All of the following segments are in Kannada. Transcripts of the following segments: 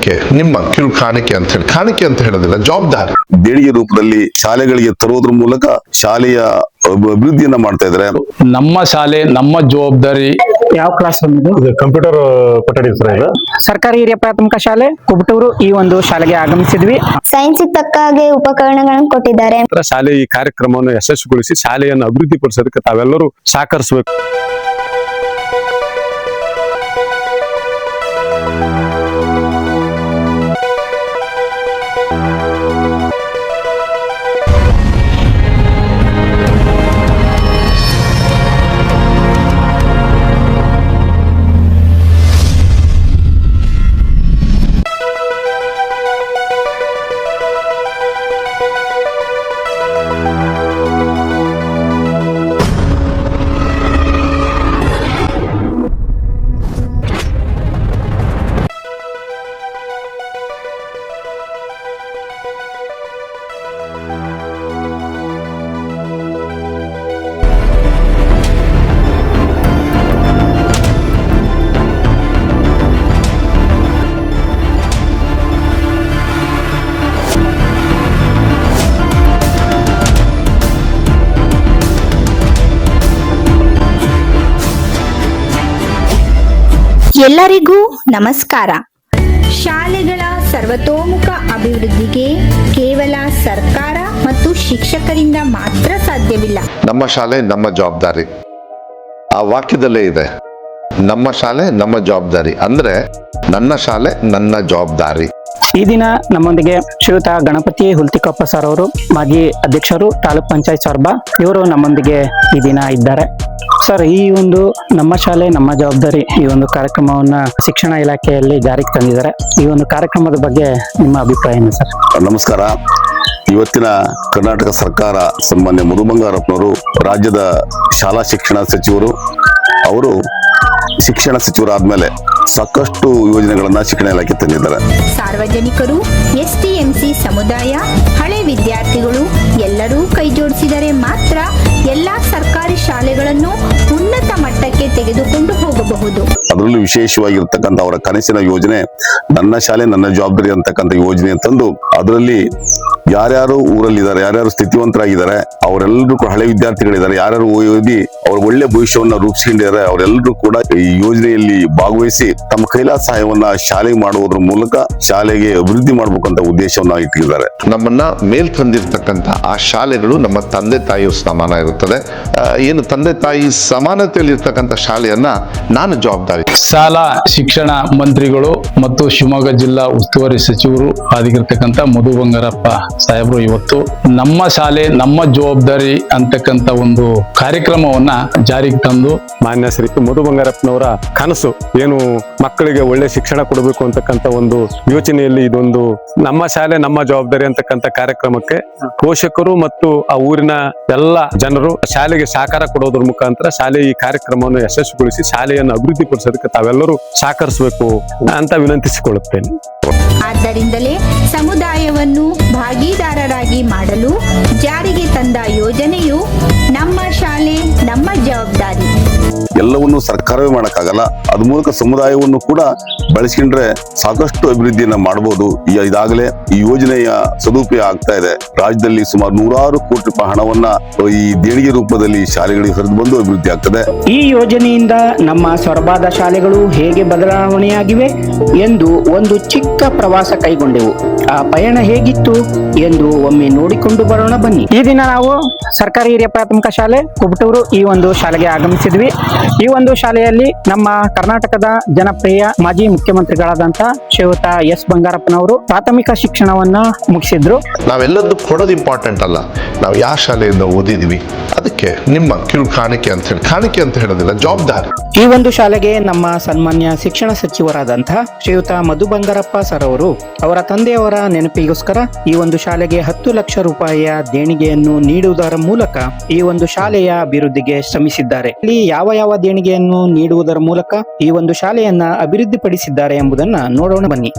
ಅದಕ್ಕೆ ನಿಮ್ಮ ಕಿರು ಕಾಣಿಕೆ ಅಂತ ಹೇಳಿ, ಕಾಣಿಕೆ ಅಂತ ಹೇಳೋದಿಲ್ಲ, ಜವಾಬ್ದಾರಿ. ದೇಣಿಗೆ ರೂಪದಲ್ಲಿ ಶಾಲೆಗಳಿಗೆ ತರುವುದ್ರ ಮೂಲಕ ಶಾಲೆಯ ಅಭಿವೃದ್ಧಿಯನ್ನ ಮಾಡ್ತಾ ಇದ್ದಾರೆ. ನಮ್ಮ ಶಾಲೆ ನಮ್ಮ ಜವಾಬ್ದಾರಿ. ಯಾವ ಕ್ಲಾಸ್ ಬಂದಿದ್ದು? ಕಂಪ್ಯೂಟರ್ ಕೊಠಡಿ ಸರ್ ಇದು. ಸರ್ಕಾರಿ ಹಿರಿಯ ಪ್ರಾಥಮಿಕ ಶಾಲೆ ಕುಬಟೂರು ಈ ಒಂದು ಶಾಲೆಗೆ ಆಗಮಿಸಿದ್ವಿ. ಸೈನ್ಸ್ ತಕ್ಕ ಹಾಗೆ ಉಪಕರಣಗಳನ್ನು ಕೊಟ್ಟಿದ್ದಾರೆ. ಶಾಲೆ ಈ ಕಾರ್ಯಕ್ರಮವನ್ನು ಯಶಸ್ವಿಗೊಳಿಸಿ ಶಾಲೆಯನ್ನು ಅಭಿವೃದ್ಧಿ ಪಡಿಸೋದಕ್ಕೆ ತಾವೆಲ್ಲರೂ ಸಹಕರಿಸಬೇಕು. ಎಲ್ಲರಿಗೂ ನಮಸ್ಕಾರ. ಶಾಲೆಗಳ ಸರ್ವತೋಮುಖ ಅಭಿವೃದ್ಧಿಗೆ ಕೇವಲ ಸರ್ಕಾರ ಮತ್ತು ಶಿಕ್ಷಕರಿಂದ ಮಾತ್ರ ಸಾಧ್ಯವಿಲ್ಲ. ನಮ್ಮ ಶಾಲೆ ನಮ್ಮ ಜವಾಬ್ದಾರಿ, ಆ ವಾಕ್ಯದಲ್ಲೇ ಇದೆ. ನಮ್ಮ ಶಾಲೆ ನಮ್ಮ ಜವಾಬ್ದಾರಿ ಅಂದ್ರೆ ನನ್ನ ಶಾಲೆ ನನ್ನ ಜವಾಬ್ದಾರಿ. ಈ ದಿನ ನಮ್ಮೊಂದಿಗೆ ಶ್ರೀಯುತ ಗಣಪತಿ ಹುಲ್ತಿಕೊಪ್ಪ ಸರ್ ಅವರು, ಮಾಜಿ ಅಧ್ಯಕ್ಷರು ತಾಲೂಕ್ ಪಂಚಾಯತ್ ಸೊರಬ, ಇವರು ನಮ್ಮೊಂದಿಗೆ ಈ ದಿನ ಇದ್ದಾರೆ. ಸರ್, ಈ ಒಂದು ನಮ್ಮ ಶಾಲೆ ನಮ್ಮ ಜವಾಬ್ದಾರಿ ಈ ಒಂದು ಕಾರ್ಯಕ್ರಮವನ್ನ ಶಿಕ್ಷಣ ಇಲಾಖೆಯಲ್ಲಿ ಜಾರಿಗೆ ತಂದಿದ್ದಾರೆ. ಈ ಒಂದು ಕಾರ್ಯಕ್ರಮದ ಬಗ್ಗೆ ನಿಮ್ಮ ಅಭಿಪ್ರಾಯ ಏನು ಸರ್? ನಮಸ್ಕಾರ. ಇವತ್ತಿನ ಕರ್ನಾಟಕ ಸರ್ಕಾರ ಸನ್ಮಾನ್ಯ ಮಧು ಬಂಗಾರಪ್ಪನವರು ರಾಜ್ಯದ ಶಾಲಾ ಶಿಕ್ಷಣ ಸಚಿವರು. ಅವರು ಶಿಕ್ಷಣ ಸಚಿವರಾದ್ಮೇಲೆ ಸಾಕಷ್ಟು ಯೋಜನೆಗಳನ್ನ ಶಿಕ್ಷಣ ಇಲಾಖೆ ತಂದಿದ್ದಾರೆ. ಸಾರ್ವಜನಿಕರು, ಎಸ್ಟಿಎಂಸಿ ಸಮುದಾಯ, ಹಳೆ ವಿದ್ಯಾರ್ಥಿಗಳು ಎಲ್ಲರೂ ಕೈ ಜೋಡಿಸಿದರೆ ಮಾತ್ರ ಎಲ್ಲಾ ಸರ್ಕಾರಿ ಶಾಲೆಗಳನ್ನು ಉನ್ನತ ಮಟ್ಟಕ್ಕೆ ತೆಗೆದುಕೊಂಡು ಹೋಗಬಹುದು. ಅದರಲ್ಲೂ ವಿಶೇಷವಾಗಿರ್ತಕ್ಕಂಥ ಅವರ ಕನಸಿನ ಯೋಜನೆ ನನ್ನ ಶಾಲೆ ನನ್ನ ಜವಾಬ್ದಾರಿ ಅಂತಕ್ಕಂಥ ಯೋಜನೆ ತಂದು ಅದರಲ್ಲಿ ಯಾರ್ಯಾರು ಊರಲ್ಲಿದ್ದಾರೆ, ಯಾರ್ಯಾರು ಸ್ಥಿತಿವಂತರಾಗಿದ್ದಾರೆ, ಅವರೆಲ್ಲರೂ ಕೂಡ ಹಳೆ ವಿದ್ಯಾರ್ಥಿಗಳಿದ್ದಾರೆ, ಯಾರ್ಯಾರು ಓದಿ ಅವ್ರ ಒಳ್ಳೆ ಭವಿಷ್ಯವನ್ನ ರೂಪಿಸಿಕೊಂಡಿದ್ದಾರೆ, ಅವರೆಲ್ಲರೂ ಕೂಡ ಈ ಯೋಜನೆಯಲ್ಲಿ ಭಾಗವಹಿಸಿ ತಮ್ಮ ಕೈಲಾದ ಸಹಾಯವನ್ನ ಶಾಲೆಗೆ ಮಾಡುವುದರ ಮೂಲಕ ಶಾಲೆಗೆ ಅಭಿವೃದ್ಧಿ ಮಾಡಬೇಕಂತ ಉದ್ದೇಶವನ್ನ ಇಟ್ಟಿದ್ದಾರೆ. ನಮ್ಮನ್ನ ಮೇಲ್ ತಂದಿರ್ತಕ್ಕಂಥ ಆ ಶಾಲೆಗಳು ನಮ್ಮ ತಂದೆ ತಾಯಿಯ ಸಮಾನ ಇರುತ್ತದೆ. ಏನು ತಂದೆ ತಾಯಿ ಸಮಾನತೆಯಲ್ಲಿ ಇರ್ತಕ್ಕಂಥ ಶಾಲೆಯನ್ನ ನಾನು ಜವಾಬ್ದಾರಿ. ಶಾಲಾ ಶಿಕ್ಷಣ ಮಂತ್ರಿಗಳು ಮತ್ತು ಶಿವಮೊಗ್ಗ ಜಿಲ್ಲಾ ಉಸ್ತುವಾರಿ ಸಚಿವರು ಆಗಿರ್ತಕ್ಕಂಥ ಮಧು ಬಂಗಾರಪ್ಪ ಸಾಹೇಬರು ಇವತ್ತು ನಮ್ಮ ಶಾಲೆ ನಮ್ಮ ಜವಾಬ್ದಾರಿ ಅಂತಕ್ಕಂಥ ಒಂದು ಕಾರ್ಯಕ್ರಮವನ್ನ ಜಾರಿಗೆ ತಂದು ಮಾನ್ಯ ಶ್ರೀ ಮಧು ಬಂಗಾರಪ್ಪನವರ ಕನಸು ಏನು ಮಕ್ಕಳಿಗೆ ಒಳ್ಳೆ ಶಿಕ್ಷಣ ಕೊಡಬೇಕು ಅಂತಕ್ಕಂಥ ಒಂದು ಯೋಚನೆಯಲ್ಲಿ ಇದೊಂದು ನಮ್ಮ ಶಾಲೆ ನಮ್ಮ ಜವಾಬ್ದಾರಿ ಅಂತಕ್ಕಂಥ ಕಾರ್ಯಕ್ರಮಕ್ಕೆ ಪೋಷಕರು ಮತ್ತು ಆ ಊರಿನ ಎಲ್ಲ ಜನರು ಶಾಲೆಗೆ ಸಹಕಾರ ಕೊಡೋದ್ರ ಮುಖಾಂತರ ಶಾಲೆ ಈ ಕಾರ್ಯಕ್ರಮವನ್ನು ಯಶಸ್ವಿಗೊಳಿಸಿ ಶಾಲೆಯನ್ನು ಅಭಿವೃದ್ಧಿ ಪಡಿಸೋದಕ್ಕೆ ತಾವೆಲ್ಲರೂ ಸಹಕರಿಸಬೇಕು ಅಂತ ವಿನಂತಿಸಿಕೊಳ್ಳುತ್ತೇನೆ. ಆದ್ದರಿಂದಲೇ ಸಮುದಾಯವನ್ನು ಭಾಗಿದಾರರಾಗಿ ಮಾಡಲು ಜಾರಿಗೆ ತಂದ ಯೋಜನೆಯು ನಮ್ಮ ಶಾಲೆ ನಮ್ಮ ಜವಾಬ್ದಾರಿ. ಎಲ್ಲವನ್ನೂ ಸರ್ಕಾರವೇ ಮಾಡಕ್ಕಾಗಲ್ಲ. ಅದ ಮೂಲಕ ಸಮುದಾಯವನ್ನು ಕೂಡ ಬಳಸಿಕೊಂಡ್ರೆ ಸಾಕಷ್ಟು ಅಭಿವೃದ್ಧಿಯನ್ನ ಮಾಡಬಹುದು. ಇದಾಗಲೇ ಈ ಯೋಜನೆಯ ಸದುಪಯೋಗ ಆಗ್ತಾ ಇದೆ. ರಾಜ್ಯದಲ್ಲಿ ಸುಮಾರು 100 ಕೋಟಿ ರೂಪಾಯಿ ಹಣವನ್ನ ಈ ದೇಣಿಗೆ ರೂಪದಲ್ಲಿ ಶಾಲೆಗಳಿಗೆ ಹರಿದು ಬಂದು ಅಭಿವೃದ್ಧಿ ಆಗ್ತದೆ. ಈ ಯೋಜನೆಯಿಂದ ನಮ್ಮ ಸೊರಬಾದ ಶಾಲೆಗಳು ಹೇಗೆ ಬದಲಾವಣೆಯಾಗಿವೆ ಎಂದು ಒಂದು ಚಿಕ್ಕ ಪ್ರವಾಸ ಕೈಗೊಂಡೆವು. ಆ ಪಯಣ ಹೇಗಿತ್ತು ಎಂದು ಒಮ್ಮೆ ನೋಡಿಕೊಂಡು ಬರೋಣ ಬನ್ನಿ. ಈ ದಿನ ನಾವು ಸರ್ಕಾರಿ ಹಿರಿಯ ಪ್ರಾಥಮಿಕ ಶಾಲೆ ಕುಬಟೂರು ಈ ಒಂದು ಶಾಲೆಗೆ ಆಗಮಿಸಿದ್ವಿ. ಈ ಒಂದು ಶಾಲೆಯಲ್ಲಿ ನಮ್ಮ ಕರ್ನಾಟಕದ ಜನಪ್ರಿಯ ಮಾಜಿ ಮುಖ್ಯಮಂತ್ರಿಗಳಾದಂತ ಶ್ರೀಯುತ ಎಸ್ ಬಂಗಾರಪ್ಪನವರು ಪ್ರಾಥಮಿಕ ಶಿಕ್ಷಣವನ್ನ ಮುಗಿಸಿದ್ರು. ನಾವೆಲ್ಲದೂ ಕೊಡೋದು ಇಂಪಾರ್ಟೆಂಟ್ ಅಲ್ಲ, ನಾವು ಯಾವ ಶಾಲೆಯಿಂದ ಓದಿದ್ವಿ ಅದಕ್ಕೆ ನಿಮ್ಮ ಕಿರು ಕಾಣಿಕೆ ಅಂತ ಹೇಳಿ, ಕಾಣಿಕೆ ಅಂತ ಹೇಳೋದಿಲ್ಲ, ಜವಾಬ್ದಾರಿ. ಈ ಒಂದು ಶಾಲೆಗೆ ನಮ್ಮ ಸನ್ಮಾನ್ಯ ಶಿಕ್ಷಣ ಸಚಿವರಾದಂತಹ ಶ್ರೀಯುತ ಮಧು ಬಂಗಾರಪ್ಪ ಸರ್ ಅವರು ಅವರ ತಂದೆಯವರ ನೆನಪಿಗೋಸ್ಕರ ಈ ಒಂದು ಶಾಲೆಗೆ 10 ಲಕ್ಷ ರೂಪಾಯಿಯ ದೇಣಿಗೆಯನ್ನು ನೀಡುವುದರ ಮೂಲಕ ಈ ಒಂದು ಶಾಲೆಯ ಅಭಿವೃದ್ಧಿಗೆ ಶ್ರಮಿಸಿದ್ದಾರೆ. ಇಲ್ಲಿ ಯಾವ ಯಾವ ದೇಣಿಗೆಯನ್ನು ನೀಡುವುದರ ಮೂಲಕ ಈ ಒಂದು ಶಾಲೆಯನ್ನ ಅಭಿವೃದ್ಧಿಪಡಿಸಿದ್ದಾರೆ ಎಂಬುದನ್ನ ನೋಡೋಣ ಬನ್ನಿ.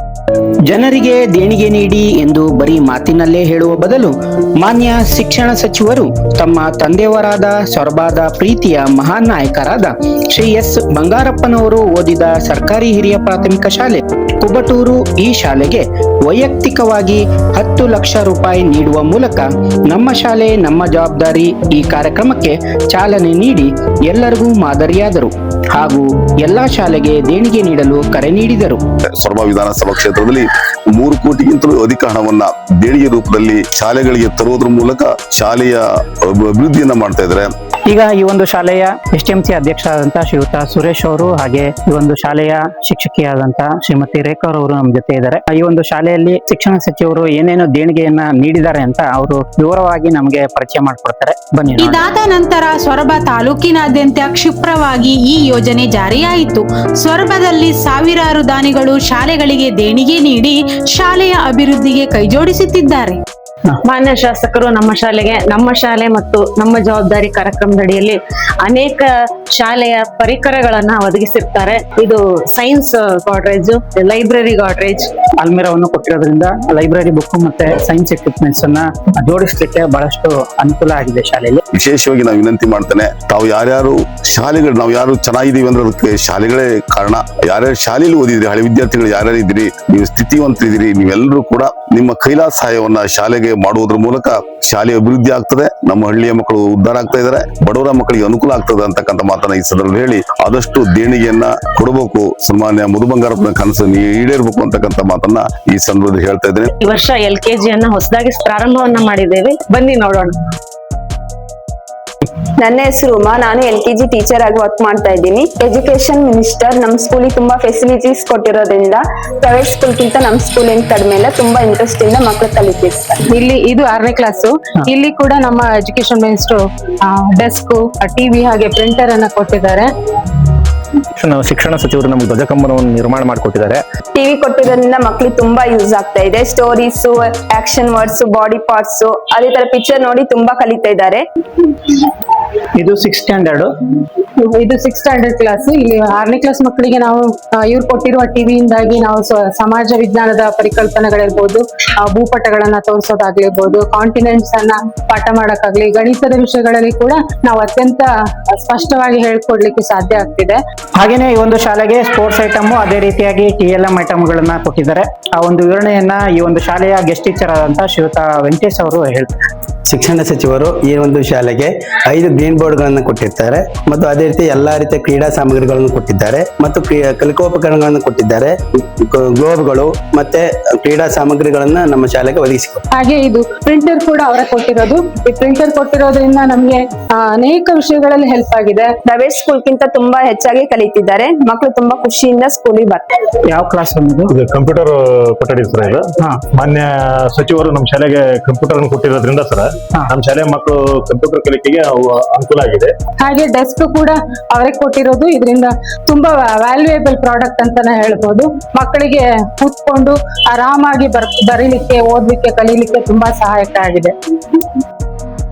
ಜನರಿಗೆ ದೇಣಿಗೆ ನೀಡಿ ಎಂದು ಬರೀ ಮಾತಿನಲ್ಲೇ ಹೇಳುವ ಬದಲು ಮಾನ್ಯ ಶಿಕ್ಷಣ ಸಚಿವರು ತಮ್ಮ ತಂದೆಯವರಾದ ಸೊರಬಾದ ಪ್ರೀತಿಯ ಮಹಾನ್ ನಾಯಕರಾದ ಶ್ರೀ ಎಸ್ ಬಂಗಾರಪ್ಪನವರು ಓದಿದ ಸರ್ಕಾರಿ ಹಿರಿಯ ಪ್ರಾಥಮಿಕ ಶಾಲೆ ಕುಬಟೂರು ಈ ಶಾಲೆಗೆ ವೈಯಕ್ತಿಕವಾಗಿ 10 ಲಕ್ಷ ರೂಪಾಯಿ ನೀಡುವ ಮೂಲಕ ನಮ್ಮ ಶಾಲೆ ನಮ್ಮ ಜವಾಬ್ದಾರಿ ಈ ಕಾರ್ಯಕ್ರಮಕ್ಕೆ ಚಾಲನೆ ನೀಡಿ ಎಲ್ಲರಿಗೂ ಮಾದರಿಯಾದರು ಹಾಗೂ ಎಲ್ಲಾ ಶಾಲೆಗೆ ದೇಣಿಗೆ ನೀಡಲು ಕರೆ ನೀಡಿದರು. ಸೊರಬ ವಿಧಾನಸಭಾ ಕ್ಷೇತ್ರದಲ್ಲಿ 3 ಕೋಟಿಗಿಂತಲೂ ಅಧಿಕ ಹಣವನ್ನ ದೇಣಿಗೆ ರೂಪದಲ್ಲಿ ಶಾಲೆಗಳಿಗೆ ತರುವುದರ ಮೂಲಕ ಶಾಲೆಯ ಅಭಿವೃದ್ಧಿಯನ್ನ ಮಾಡ್ತಾ ಇದ್ದಾರೆ. ಈಗ ಈ ಒಂದು ಶಾಲೆಯ STMC ಅಧ್ಯಕ್ಷರಾದಂತಹ ಶ್ರೀಯುತ ಸುರೇಶ್ ಅವರು ಹಾಗೆ ಈ ಒಂದು ಶಾಲೆಯ ಶಿಕ್ಷಕಿಯಾದಂತಹ ಶ್ರೀಮತಿ ರೇಖಾ ಅವರು ನಮ್ಮ ಜೊತೆ ಇದ್ದಾರೆ. ಈ ಒಂದು ಶಾಲೆಯಲ್ಲಿ ಶಿಕ್ಷಣ ಸಚಿವರು ಏನೇನು ದೇಣಿಗೆಯನ್ನ ನೀಡಿದ್ದಾರೆ ಅಂತ ಅವರು ವಿವರವಾಗಿ ನಮಗೆ ಪರಿಚಯ ಮಾಡಿಕೊಡ್ತಾರೆ. ಬನ್ನಿ. ಇದಾದ ನಂತರ ಸೊರಬ ತಾಲೂಕಿನಾದ್ಯಂತ ಕ್ಷಿಪ್ರವಾಗಿ ಈ ಯೋಜನೆ ಜಾರಿಯಾಯಿತು. ಸೊರಬದಲ್ಲಿ ಸಾವಿರಾರು ದಾನಿಗಳು ಶಾಲೆಗಳಿಗೆ ದೇಣಿಗೆ ನೀಡಿ ಶಾಲೆಯ ಅಭಿವೃದ್ಧಿಗೆ ಕೈಜೋಡಿಸುತ್ತಿದ್ದಾರೆ. ಮಾನ್ಯ ಶಾಸಕರು ನಮ್ಮ ಶಾಲೆ ಮತ್ತು ನಮ್ಮ ಜವಾಬ್ದಾರಿ ಕಾರ್ಯಕ್ರಮದಡಿಯಲ್ಲಿ ಅನೇಕ ಶಾಲೆಯ ಪರಿಕರಗಳನ್ನ ಒದಗಿಸಿರ್ತಾರೆ. ಇದು ಸೈನ್ಸ್ ಗಾಡ್ರೇಜ್, ಲೈಬ್ರರಿ ಗಾಡ್ರೇಜ್, ಅಲ್ಮಿರಾವನ್ನು ಕೊಟ್ಟಿರೋದ್ರಿಂದ ಲೈಬ್ರರಿ ಬುಕ್ ಮತ್ತೆ ಸೈನ್ಸ್ ಎಕ್ವಿಪ್ಮೆಂಟ್ಸ್ ಅನ್ನ ಜೋಡಿಸಲಿಕ್ಕೆ ಬಹಳಷ್ಟು ಅನುಕೂಲ ಆಗಿದೆ ಶಾಲೆಯಲ್ಲಿ. ವಿಶೇಷವಾಗಿ ನಾವು ವಿನಂತಿ ಮಾಡ್ತೇನೆ, ತಾವು ಯಾರ್ಯಾರು ಶಾಲೆಗಳು ನಾವು ಯಾರು ಚೆನ್ನಾಗಿದ್ದೀವಿ ಅಂದ್ರೆ ಅದಕ್ಕೆ ಶಾಲೆಗಳೇ ಕಾರಣ. ಯಾರ್ಯಾರು ಶಾಲೆಯಲ್ಲಿ ಓದಿದ್ರಿ, ಹಳೆ ವಿದ್ಯಾರ್ಥಿಗಳು ಯಾರ್ಯಾರು ಇದ್ದೀರಿ, ನೀವು ಸ್ಥಿತಿವಂತರಿದ್ದೀರಿ, ನೀವೆಲ್ಲರೂ ಕೂಡ ನಿಮ್ಮ ಕೈಲಾಸ ಸಹಾಯವನ್ನ ಶಾಲೆಗೆ ಮಾಡುವುದರ ಮೂಲಕ ಶಾಲೆ ಅಭಿವೃದ್ಧಿ ಆಗ್ತದೆ. ನಮ್ಮ ಹಳ್ಳಿಯ ಮಕ್ಕಳು ಉದ್ಧಾರ ಆಗ್ತಾ ಇದ್ದಾರೆ, ಬಡವರ ಮಕ್ಕಳಿಗೆ ಅನುಕೂಲ ಆಗ್ತದೆ ಅಂತಕ್ಕಂಥ ಮಾತನ್ನ ಈ ಸಂದರ್ಭದಲ್ಲಿ ಹೇಳಿ ಆದಷ್ಟು ದೇಣಿಗೆಯನ್ನ ಕೊಡಬೇಕು, ಸನ್ಮಾನ್ಯ ಮಧು ಬಂಗಾರಪ್ಪನ ಕನಸನ್ನು ಈಡೇರಬೇಕು ಅಂತಕ್ಕಂಥ ಮಾತನ್ನ ಈ ಸಂದರ್ಭದಲ್ಲಿ ಹೇಳ್ತಾ ಇದ್ದೇನೆ. ಈ ವರ್ಷ LKG ಹೊಸದಾಗಿ ಪ್ರಾರಂಭವನ್ನ ಮಾಡಿದ್ದೇವೆ, ಬನ್ನಿ ನೋಡೋಣ. ನನ್ನ ಹೆಸರು ಉಮಾ, ನಾನು LKG ಟೀಚರ್ ಆಗಿ ವರ್ಕ್ ಮಾಡ್ತಾ ಇದ್ದೀನಿ. ಎಜುಕೇಶನ್ ಮಿನಿಸ್ಟರ್ ನಮ್ಮ ಸ್ಕೂಲಿಗೆ ತುಂಬಾ ಫೆಸಿಲಿಟೀಸ್ ಕೊಟ್ಟಿರೋದ್ರಿಂದ ಪ್ರೈವೇಟ್ ಸ್ಕೂಲ್ಗಿಂತ ನಮ್ಮ ಸ್ಕೂಲ್ ಏನ್ ಕಡಿಮೆ ಇಲ್ಲ, ತುಂಬಾ ಇಂಟ್ರೆಸ್ಟ್ ಇಂದ ಮಕ್ಕಳು ಕಲಿತಿರ್ತಾರೆ. ಇದು 6ನೇ ಕ್ಲಾಸು. ಇಲ್ಲಿ ಕೂಡ ನಮ್ಮ ಎಜುಕೇಶನ್ ಮಿನಿಸ್ಟರ್ ಡೆಸ್ಕ್, ಟಿವಿ ಹಾಗೆ ಪ್ರಿಂಟರ್ ಅನ್ನ ಕೊಟ್ಟಿದ್ದಾರೆ. ನಾವು ಶಿಕ್ಷಣ ಸಚಿವರು ನಮಗೆ ಧ್ವಜಕಂಬನವನ್ನು ನಿರ್ಮಾಣ ಮಾಡಿಕೊಟ್ಟಿದ್ದಾರೆ. ಟಿವಿ ಕೊಟ್ಟಿರೋದ್ರಿಂದ ಮಕ್ಳಿಗೆ ತುಂಬಾ ಯೂಸ್ ಆಗ್ತಾ ಇದೆ. Stories, action words, body parts, ಅದೇ ತರ ಪಿಕ್ಚರ್ ನೋಡಿ ತುಂಬಾ ಕಲಿತಾ ಇದ್ದಾರೆ. ಇದು 6th ಸ್ಟ್ಯಾಂಡರ್ಡ್. ಇದು 6th ಸ್ಟ್ಯಾಂಡರ್ಡ್ ಕ್ಲಾಸ್. ಇಲ್ಲಿ 6ನೇ ಕ್ಲಾಸ್ ಮಕ್ಕಳಿಗೆ ನಾವು ಇವ್ರು ಕೊಟ್ಟಿರುವ ಟಿವಿಯಿಂದಾಗಿ ನಾವು ಸಮಾಜ ವಿಜ್ಞಾನದ ಪರಿಕಲ್ಪನೆಗಳಿರ್ಬೋದು, ಭೂಪಟಗಳನ್ನ ತೋರಿಸೋದಾಗ್ಲಿರ್ಬೋದು, ಕಾಂಟಿನೆಂಟ್ಸ್ ಅನ್ನ ಪಾಠ ಮಾಡಕ್ಕಾಗ್ಲಿ, ಗಣಿತದ ವಿಷಯಗಳಲ್ಲಿ ಕೂಡ ನಾವು ಅತ್ಯಂತ ಸ್ಪಷ್ಟವಾಗಿ ಹೇಳ್ಕೊಡ್ಲಿಕ್ಕೆ ಸಾಧ್ಯ ಆಗ್ತಿದೆ. ಹಾಗೇನೆ ಈ ಒಂದು ಶಾಲೆಗೆ ಸ್ಪೋರ್ಟ್ಸ್ ಐಟಮ್, ಅದೇ ರೀತಿಯಾಗಿ TLM ಐಟಮ್ ಗಳನ್ನ ಕೊಟ್ಟಿದ್ದಾರೆ. ಆ ಒಂದು ವಿವರಣೆಯನ್ನ ಈ ಒಂದು ಶಾಲೆಯ ಗೆಸ್ಟ್ ಟೀಚರ್ ಆದಂತಹ ಶ್ರೀಯುತ ವೆಂಕಟೇಶ್ ಅವರು ಹೇಳ್ತಾರೆ. ಶಿಕ್ಷಣ ಸಚಿವರು ಈ ಒಂದು ಶಾಲೆಗೆ 5 ಗ್ರೀನ್ ಬೋರ್ಡ್ ಗಳನ್ನು ಕೊಟ್ಟಿರ್ತಾರೆ ಮತ್ತು ಅದೇ ರೀತಿ ಎಲ್ಲಾ ರೀತಿಯ ಕ್ರೀಡಾ ಸಾಮಗ್ರಿಗಳನ್ನು ಕೊಟ್ಟಿದ್ದಾರೆ ಮತ್ತು ಕಲಿಕೋಪಕರಣಗಳನ್ನು ಕೊಟ್ಟಿದ್ದಾರೆ. ಗ್ಲೋಬ್ಗಳು ಮತ್ತೆ ಕ್ರೀಡಾ ಸಾಮಗ್ರಿಗಳನ್ನ ನಮ್ಮ ಶಾಲೆಗೆ ಒದಗಿಸಿಕೊಟ್ಟಿದ್ದಾರೆ. ಹಾಗೆ ಇದು ಪ್ರಿಂಟರ್ ಕೂಡ ಅವರ ಕೊಟ್ಟಿರೋದು. ಈ ಪ್ರಿಂಟರ್ ಕೊಟ್ಟಿರೋದ್ರಿಂದ ನಮ್ಗೆ ಅನೇಕ ವಿಷಯಗಳಲ್ಲಿ ಹೆಲ್ಪ್ ಆಗಿದೆ. ಪ್ರೈವೇಟ್ ಸ್ಕೂಲ್ಗಿಂತ ತುಂಬಾ ಹೆಚ್ಚಾಗಿ ಕಲಿತಿದ್ದಾರೆ. ಮಕ್ಕಳು ತುಂಬಾ ಖುಷಿಯಿಂದ ಸ್ಕೂಲಿಗೆ ಬರ್ತಾರೆ. ಯಾವ ಕ್ಲಾಸ್ ಅನ್ನೋದು? ಇದು ಕಂಪ್ಯೂಟರ್ ಕೊಠಡಿ ಸರ್. ಇದು ಮಾನ್ಯ ಸಚಿವರು ನಮ್ಮ ಶಾಲೆಗೆ ಕಂಪ್ಯೂಟರ್ ಕೊಟ್ಟಿರೋದ್ರಿಂದ ಸರ್ ನಮ್ಮ ಶಾಲೆ ಮಕ್ಕಳು ಕಂಪ್ಯೂಟರ್ ಕಲಿಕೆಗೆ ಅನುಕೂಲ ಆಗಿದೆ. ಹಾಗೆ ಡೆಸ್ಕ್ ಕೂಡ ಅವರೇ ಕೊಟ್ಟಿರೋದು. ಇದರಿಂದ ತುಂಬಾ ವ್ಯಾಲ್ಯೂಯೇಬಲ್ ಪ್ರಾಡಕ್ಟ್ ಅಂತಾನೆ ಹೇಳ್ಬೋದು. ಮಕ್ಕಳಿಗೆ ಕೂತ್ಕೊಂಡು ಆರಾಮಾಗಿ ಬರೀಲಿಕ್ಕೆ, ಓದ್ಲಿಕ್ಕೆ, ಕಲೀಲಿಕ್ಕೆ ತುಂಬಾ ಸಹಾಯಕ ಆಗಿದೆ.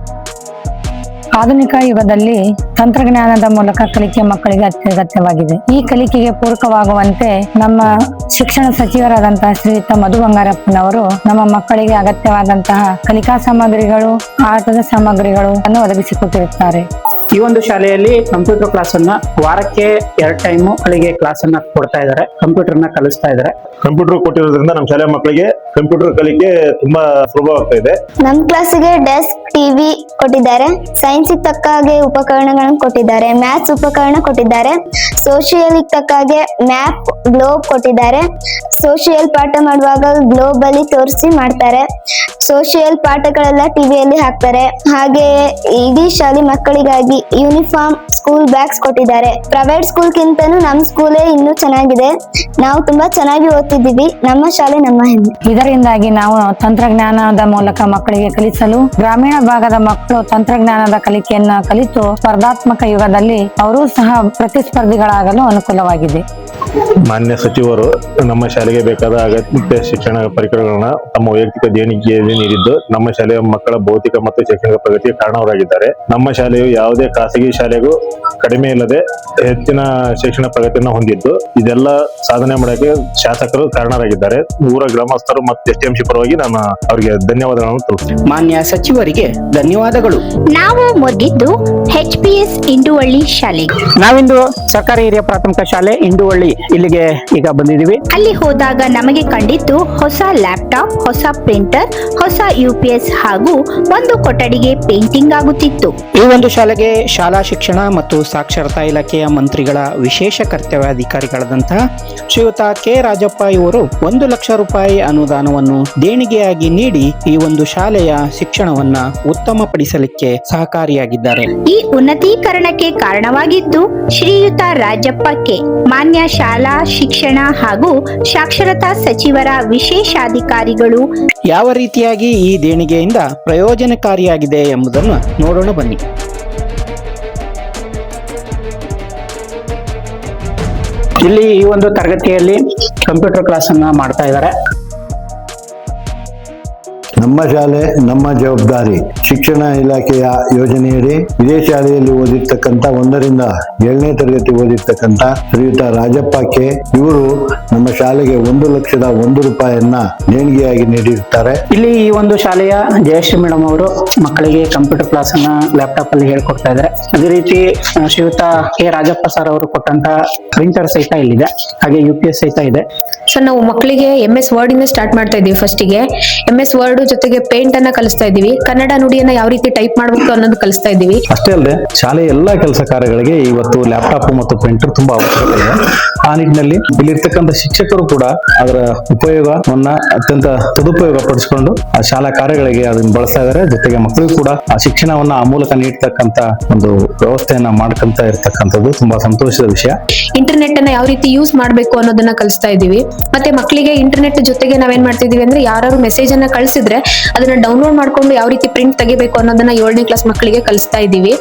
ಆಧುನಿಕ ಯುಗದಲ್ಲಿ ತಂತ್ರಜ್ಞಾನದ ಮೂಲಕ ಕಲಿಕೆ ಮಕ್ಕಳಿಗೆ ಅತ್ಯಗತ್ಯವಾಗಿದೆ. ಈ ಕಲಿಕೆಗೆ ಪೂರಕವಾಗುವಂತೆ ನಮ್ಮ ಶಿಕ್ಷಣ ಸಚಿವರಾದಂತಹ ಶ್ರೀಯುತ ಮಧು ಬಂಗಾರಪ್ಪನವರು ನಮ್ಮ ಮಕ್ಕಳಿಗೆ ಅಗತ್ಯವಾದಂತಹ ಕಲಿಕಾ ಸಾಮಗ್ರಿಗಳು, ಆಟದ ಸಾಮಗ್ರಿಗಳು ಅನ್ನು ಒದಗಿಸಿಕೊಟ್ಟಿರುತ್ತಾರೆ. ಈ ಒಂದು ಶಾಲೆಯಲ್ಲಿ ಕಂಪ್ಯೂಟರ್ ಕ್ಲಾಸ್ ಅನ್ನ ವಾರಕ್ಕೆ 2 ಟೈಮ್ ಮಕ್ಕಳಿಗೆ ಕ್ಲಾಸ್ ಅನ್ನ ಕೊಡ್ತಾ ಇದ್ದಾರೆ, ಕಂಪ್ಯೂಟರ್ ನ ಕಲಿಸ್ತಾ ಇದ್ದಾರೆ. ಕಂಪ್ಯೂಟರ್ ಕೊಟ್ಟಿರೋದ್ರಿಂದ ನಮ್ಮ ಶಾಲೆ ಮಕ್ಕಳಿಗೆ ಕಂಪ್ಯೂಟರ್ ಕಲಿಕೆ ತುಂಬಾ ಸುಲಭವಾಗ್ತಾ ಇದೆ. ನಮ್ ಕ್ಲಾಸಿಗೆ ಡೆಸ್ಕ್, ಟಿವಿ ಕೊಟ್ಟಿದ್ದಾರೆ. ಸೈನ್ಸ್ ತಕ್ಕ ಹಾಗೆ ಉಪಕರಣಗಳನ್ನು ಕೊಟ್ಟಿದ್ದಾರೆ. ಮ್ಯಾಥ್ಸ್ ಉಪಕರಣ ಕೊಟ್ಟಿದ್ದಾರೆ. ಸೋಷಿಯಲ್ ತಕ್ಕ ಹಾಗೆ ಮ್ಯಾಪ್, ಗ್ಲೋಬ್ ಕೊಟ್ಟಿದ್ದಾರೆ. ಸೋಷಿಯಲ್ ಪಾಠ ಮಾಡುವಾಗ ಗ್ಲೋಬ್ ಅಲ್ಲಿ ತೋರಿಸಿ ಮಾಡ್ತಾರೆ. ಸೋಷಿಯಲ್ ಪಾಠಗಳೆಲ್ಲ ಟಿವಿಯಲ್ಲಿ ಹಾಕ್ತಾರೆ. ಹಾಗೆ ಇಡೀ ಶಾಲೆ ಮಕ್ಕಳಿಗಾಗಿ ಯೂನಿಫಾರ್ಮ್, ಸ್ಕೂಲ್ ಬ್ಯಾಗ್ಸ್ ಕೊಟ್ಟಿದ್ದಾರೆ. ಪ್ರೈವೇಟ್ ಸ್ಕೂಲ್ಗಿಂತನೂ ನಮ್ಮ ಸ್ಕೂಲೇ ಇನ್ನೂ ಚೆನ್ನಾಗಿದೆ. ನಾವು ತುಂಬಾ ಚೆನ್ನಾಗಿ ಓದ್ತಿದ್ದೀವಿ. ನಮ್ಮ ಶಾಲೆ ನಮ್ಮ ಹೆಮ್ಮೆ. ಇದರಿಂದಾಗಿ ನಾವು ತಂತ್ರಜ್ಞಾನದ ಮೂಲಕ ಮಕ್ಕಳಿಗೆ ಕಲಿಸಲು, ಗ್ರಾಮೀಣ ಭಾಗದ ಮಕ್ಕಳು ತಂತ್ರಜ್ಞಾನದ ಕಲಿಕೆಯನ್ನ ಕಲಿತು ಸ್ಪರ್ಧಾತ್ಮಕ ಯುಗದಲ್ಲಿ ಅವರು ಸಹ ಪ್ರತಿಸ್ಪರ್ಧಿಗಳಾಗಲು ಅನುಕೂಲವಾಗಿದೆ. ಮಾನ್ಯ ಸಚಿವರು ನಮ್ಮ ಶಾಲೆಗೆ ಬೇಕಾದ ಅಗತ್ಯ ಶಿಕ್ಷಣ ಪರಿಕರಗಳನ್ನ ತಮ್ಮ ವೈಯಕ್ತಿಕ ದೇಣಿಗೆಯಲ್ಲಿ ನೀಡಿದ್ದು ನಮ್ಮ ಶಾಲೆಯ ಮಕ್ಕಳ ಭೌತಿಕ ಮತ್ತು ಶೈಕ್ಷಣಿಕ ಪ್ರಗತಿಗೆ ಕಾರಣವರಾಗಿದ್ದಾರೆ. ನಮ್ಮ ಶಾಲೆಯು ಯಾವುದೇ ಖಾಸಗಿ ಶಾಲೆಗೂ ಕಡಿಮೆ ಇಲ್ಲದೆ ಹೆಚ್ಚಿನ ಶಿಕ್ಷಣ ಪ್ರಗತಿಯನ್ನು ಹೊಂದಿದ್ದು ಇದೆಲ್ಲ ಸಾಧನೆ ಮಾಡಕ್ಕೆ ಶಾಸಕರು ಕಾರಣರಾಗಿದ್ದಾರೆ. ಊರ ಗ್ರಾಮಸ್ಥರು ಮತ್ತು STMC ಪರವಾಗಿ ನಾನು ಅವರಿಗೆ ಧನ್ಯವಾದಗಳನ್ನು ತಿಳಿಸ್ತೀನಿ. ಮಾನ್ಯ ಸಚಿವರಿಗೆ ಧನ್ಯವಾದಗಳು. ನಾವು ಮೊದಲಿದ್ದು HPS ಇಂಡುವಳ್ಳಿ ಶಾಲೆಗೆ. ನಾವಿಂದು ಸರ್ಕಾರಿ ಹಿರಿಯ ಪ್ರಾಥಮಿಕ ಶಾಲೆ ಇಂಡುವಳ್ಳಿ ಇಲ್ಲಿಗೆ ಈಗ ಬಂದಿದ್ದೀವಿ. ಅಲ್ಲಿ ಹೋದಾಗ ನಮಗೆ ಕಂಡಿದ್ದು ಹೊಸ ಲ್ಯಾಪ್ಟಾಪ್, ಹೊಸ ಪ್ರಿಂಟರ್, ಹೊಸ UPS ಹಾಗೂ ಒಂದು ಕೊಠಡಿಗೆ ಪೇಂಟಿಂಗ್ ಆಗುತ್ತಿತ್ತು. ಈ ಒಂದು ಶಾಲೆಗೆ ಶಾಲಾ ಶಿಕ್ಷಣ ಮತ್ತು ಸಾಕ್ಷರತಾ ಇಲಾಖೆಯ ಮಂತ್ರಿಗಳ ವಿಶೇಷ ಕರ್ತವ್ಯಾಧಿಕಾರಿಗಳಾದಂತಹ ಶ್ರೀಯುತ ಕೆ ರಾಜಪ್ಪ ಇವರು 1 ಲಕ್ಷ ರೂಪಾಯಿ ಅನುದಾನವನ್ನು ದೇಣಿಗೆಯಾಗಿ ನೀಡಿ ಈ ಒಂದು ಶಾಲೆಯ ಶಿಕ್ಷಣವನ್ನ ಉತ್ತಮಪಡಿಸಲಿಕ್ಕೆ ಸಹಕಾರಿಯಾಗಿದ್ದಾರೆ. ಈ ಉನ್ನತೀಕರಣಕ್ಕೆ ಕಾರಣವಾಗಿದ್ದು ಶ್ರೀಯುತ ರಾಜಪ್ಪ ಕೆ, ಮಾನ್ಯ ಶಾಲಾ ಶಿಕ್ಷಣ ಹಾಗೂ ಸಾಕ್ಷರತಾ ಸಚಿವರ ವಿಶೇಷಾಧಿಕಾರಿಗಳು. ಯಾವ ರೀತಿಯಾಗಿ ಈ ದೇಣಿಗೆಯಿಂದ ಪ್ರಯೋಜನಕಾರಿಯಾಗಿದೆ ಎಂಬುದನ್ನು ನೋಡೋಣ ಬನ್ನಿ. ಇಲ್ಲಿ ಈ ಒಂದು ತರಗತಿಯಲ್ಲಿ ಕಂಪ್ಯೂಟರ್ ಕ್ಲಾಸ್ ಅನ್ನ ಮಾಡ್ತಾ ಇದ್ದಾರೆ. ನಮ್ಮ ಶಾಲೆ ನಮ್ಮ ಜವಾಬ್ದಾರಿ ಶಿಕ್ಷಣ ಇಲಾಖೆಯ ಯೋಜನೆಯಡಿ ಇದೇ ಶಾಲೆಯಲ್ಲಿ ಓದಿರ್ತಕ್ಕಂಥ 1 ರಿಂದ 7ನೇ ತರಗತಿ ಓದಿರ್ತಕ್ಕಂಥ ಶ್ರೀಯುತ ರಾಜಪ್ಪ ಕೆ ಇವರು ನಮ್ಮ ಶಾಲೆಗೆ 1 ಲಕ್ಷದ 1 ರೂಪಾಯಿಯನ್ನ ದೇಣಿಗೆಯಾಗಿ ನೀಡಿರುತ್ತಾರೆ. ಇಲ್ಲಿ ಈ ಒಂದು ಶಾಲೆಯ ಜಯಶ್ರೀ ಮೇಡಮ್ ಅವರು ಮಕ್ಕಳಿಗೆ ಕಂಪ್ಯೂಟರ್ ಕ್ಲಾಸ್ ಅನ್ನ ಲ್ಯಾಪ್ಟಾಪ್ ಅಲ್ಲಿ ಹೇಳ್ಕೊಡ್ತಾ ಇದ್ದಾರೆ. ಅದೇ ರೀತಿ ಶ್ರೀಯುತ ಕೆ ರಾಜಪ್ಪ ಸರ್ ಅವರು ಕೊಟ್ಟಂತ ಪ್ರಿಂಟರ್ ಸಹಿತ ಇಲ್ಲಿದೆ, ಹಾಗೆ UPS ಸಹಿತ ಇದೆ. ಸರ್, ನಾವು ಮಕ್ಕಳಿಗೆ MS ವರ್ಡ್ ಇಂದ ಸ್ಟಾರ್ಟ್ ಮಾಡ್ತಾ ಇದೀವಿ. ಫಸ್ಟಿಗೆ MS ವರ್ಡ್ ಜೊತೆಗೆ ಪೇಂಟ್ ಅನ್ನ ಕಲಿಸ್ತಾ ಇದೀವಿ. ಕನ್ನಡ ನುಡಿಯನ್ನ ಯಾವ ರೀತಿ ಟೈಪ್ ಮಾಡಬೇಕು ಅನ್ನೋದು ಕಲಿಸ್ತಾ ಇದೀವಿ. ಅಷ್ಟೇ ಅಲ್ಲದೆ ಶಾಲೆಯ ಎಲ್ಲಾ ಕೆಲಸ ಕಾರ್ಯಗಳಿಗೆ ಇವತ್ತು ಲ್ಯಾಪ್ಟಾಪ್ ಮತ್ತು ಪ್ರಿಂಟರ್ ತುಂಬಾ ಅವಶ್ಯಕತೆ ಇದೆ. ಆ ನಿಟ್ಟಿನಲ್ಲಿ ಇಲ್ಲಿರ್ತಕ್ಕಂಥ ಶಿಕ್ಷಕರು ಕೂಡ ಅದರ ಉಪಯೋಗವನ್ನ ಅತ್ಯಂತ ಸದುಪಯೋಗ ಪಡಿಸಿಕೊಂಡು ಆ ಶಾಲಾ ಕಾರ್ಯಗಳಿಗೆ ಅದನ್ನು ಬಳಸ್ತಾ ಇದ್ದಾರೆ. ಜೊತೆಗೆ ಮಕ್ಕಳಿಗೂ ಕೂಡ ಆ ಶಿಕ್ಷಣವನ್ನ ಆ ಮೂಲಕ ನೀಡ್ತಕ್ಕಂಥ ಒಂದು ವ್ಯವಸ್ಥೆಯನ್ನ ಮಾಡ್ಕೊಂತ ಇರ್ತಕ್ಕಂಥದ್ದು ತುಂಬಾ ಸಂತೋಷದ ವಿಷಯ. ಇಂಟರ್ನೆಟ್ ಅನ್ನ ಯಾವ ರೀತಿ ಯೂಸ್ ಮಾಡಬೇಕು ಅನ್ನೋದನ್ನ ಕಲಿಸ್ತಾ ಇದೀವಿ. ಮತ್ತೆ ಮಕ್ಕಳಿಗೆ ಇಂಟರ್ನೆಟ್ ಜೊತೆಗೆ ನಾವೇನ್ ಮಾಡ್ತಿದೀವಿ ಅಂದ್ರೆ ಯಾರು ಮೆಸೇಜ್ ಅನ್ನ ಕಳಿಸಿದ್ರೆ ಅದನ್ನ ಡೌನ್ಲೋಡ್ ಮಾಡ್ಕೊಂಡು ಯಾವ ರೀತಿ ಪ್ರಿಂಟ್ ತೆಗಿಬೇಕು ಅನ್ನೋದನ್ನ 7ನೇ ಕ್ಲಾಸ್ ಮಕ್ಕಳಿಗೆ ಕಲಿಸ್ತಾ ಇದೀವಿ.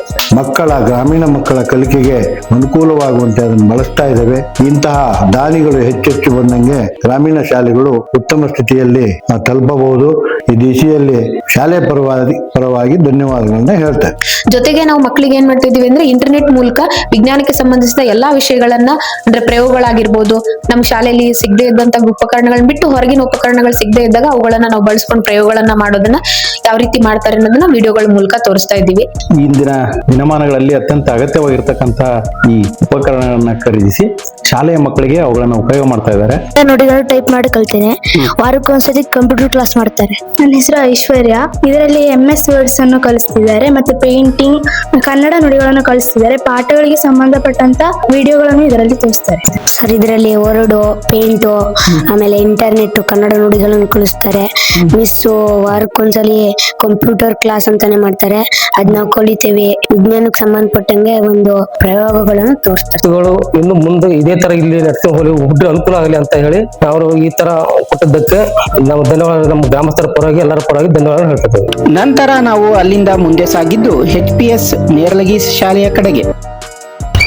ಗ್ರಾಮೀಣ ಮಕ್ಕಳ ಕಲಿಕೆಗೆ ಅನುಕೂಲವಾಗುವಂತೆ ಅದನ್ನು ಬಳಸ್ತಾ ಇದ್ದೇವೆ. ಇಂತಹ ದಾನಿಗಳು ಹೆಚ್ಚೆಚ್ಚು ಬಂದಂಗೆ ಗ್ರಾಮೀಣ ಶಾಲೆಗಳು ಉತ್ತಮ ಸ್ಥಿತಿಯಲ್ಲಿ ತಲುಪಬಹುದು. ಈ ದಿಶೆಯಲ್ಲಿ ಶಾಲೆ ಪರವಾಗಿ ಧನ್ಯವಾದಗಳನ್ನ ಹೇಳ್ತಾರೆ. ಜೊತೆಗೆ ನಾವು ಮಕ್ಕಳಿಗೆ ಏನ್ ಮಾಡ್ತಿದೀವಿ ಅಂದ್ರೆ ಇಂಟರ್ನೆಟ್ ಮೂಲಕ ವಿಜ್ಞಾನಕ್ಕೆ ಸಂಬಂಧಿಸಿದ ಎಲ್ಲಾ ವಿಷಯಗಳನ್ನ ಅಂದ್ರೆ ಪ್ರಯೋಗಗಳಾಗಿರ್ಬೋದು, ನಮ್ಮ ಶಾಲೆಯಲ್ಲಿ ಸಿಗದೆ ಇದ್ದಂತ ಉಪಕರಣಗಳನ್ನ ಬಿಟ್ಟು ಹೊರಗಿನ ಉಪಕರಣಗಳು ಸಿಗದೆ ಇದ್ದಾಗ ಅವುಗಳನ್ನ ನಾವು ಬಳಸ್ಕೊಂಡು ಪ್ರಯೋಗಗಳನ್ನ ಮಾಡೋದನ್ನ ಯಾವ ರೀತಿ ಮಾಡ್ತಾರೆ ಅನ್ನೋದನ್ನ ವಿಡಿಯೋಗಳ ಮೂಲಕ ತೋರಿಸ್ತಾ ಇದ್ದೀವಿ. ಇಂದಿನ ದಿನಮಾನಗಳಲ್ಲಿ ಅತ್ಯಂತ ಅಗತ್ಯವಾಗಿರ್ತಕ್ಕಂಥ ಈ ಉಪಕರಣಗಳನ್ನ ಖರೀದಿಸಿ ಶಾಲೆಯ ಮಕ್ಕಳಿಗೆ ಅವುಗಳನ್ನ ಉಪಯೋಗ ಮಾಡ್ತಾ ಇದ್ದಾರೆ. ನುಡಿಗಳು ಟೈಪ್ ಮಾಡಿ ಕಲ್ತೇನೆ. ವಾರಕ್ಕೊಂದ್ಸತಿ ಕಂಪ್ಯೂಟರ್ ಕ್ಲಾಸ್ ಮಾಡ್ತಾರೆ. ನನ್ನ ಹೆಸರು ಐಶ್ವರ್ಯ. ಇದರಲ್ಲಿ MS ವರ್ಡ್ಸ್ ಅನ್ನು ಕಲಿಸ್ತಿದ್ದಾರೆ, ಮತ್ತೆ ಪೇಂಟಿಂಗ್, ಕನ್ನಡ ನುಡಿಗಳನ್ನು ಕಲಿಸ್ತಿದ್ದಾರೆ. ಪಾಠಗಳಿಗೆ ಸಂಬಂಧಪಟ್ಟಂತ ವಿಡಿಯೋಗಳನ್ನು ಇದರಲ್ಲಿ ತೋರಿಸ್ತಾರೆ. ಸರ್, ಇದರಲ್ಲಿ ವರ್ಡು, ಪೇಂಟು, ಆಮೇಲೆ ಇಂಟರ್ನೆಟ್, ಕನ್ನಡ ನುಡಿಗಳನ್ನು ಕಲಿಸ್ತಾರೆ. ಮಿಸ್ಸು ವಾರಕ್ಕೊಂದ್ಸಲಿ ಕಂಪ್ಯೂಟರ್ ಕ್ಲಾಸ್ ಅಂತಾನೆ ಮಾಡ್ತಾರೆ. ಅದ್ ನಾವು ಕಲಿತೇವೆ. ವಿಜ್ಞಾನಕ್ಕೆ ಸಂಬಂಧಪಟ್ಟಂಗೆ ಒಂದು ಪ್ರಯೋಗಗಳನ್ನು ತೋರಿಸ್ತಾರೆ. ಇನ್ನು ಮುಂದೆ ಇದೇ ತರ ಇಲ್ಲಿ ನಡ್ಕೊಂಡು ಹೋಗಿ ಅನುಕೂಲ ಆಗಲಿ ಅಂತ ಹೇಳಿ ಅವರು ಈ ತರ ಕೊಟ್ಟದ್ದಕ್ಕೆ ನಾವು ಧನ್ಯವಾದ, ನಮ್ಮ ಗ್ರಾಮಸ್ಥರ ಪರವಾಗಿ ಎಲ್ಲರ ಪರವಾಗಿ ಧನ್ಯವಾದ ಹೇಳ್ತೇವೆ. ನಂತರ ನಾವು ಅಲ್ಲಿಂದ ಮುಂದೆ ಸಾಗಿದ್ದು HPS ನೇರ್ಲಗಿ ಶಾಲೆಯ ಕಡೆಗೆ.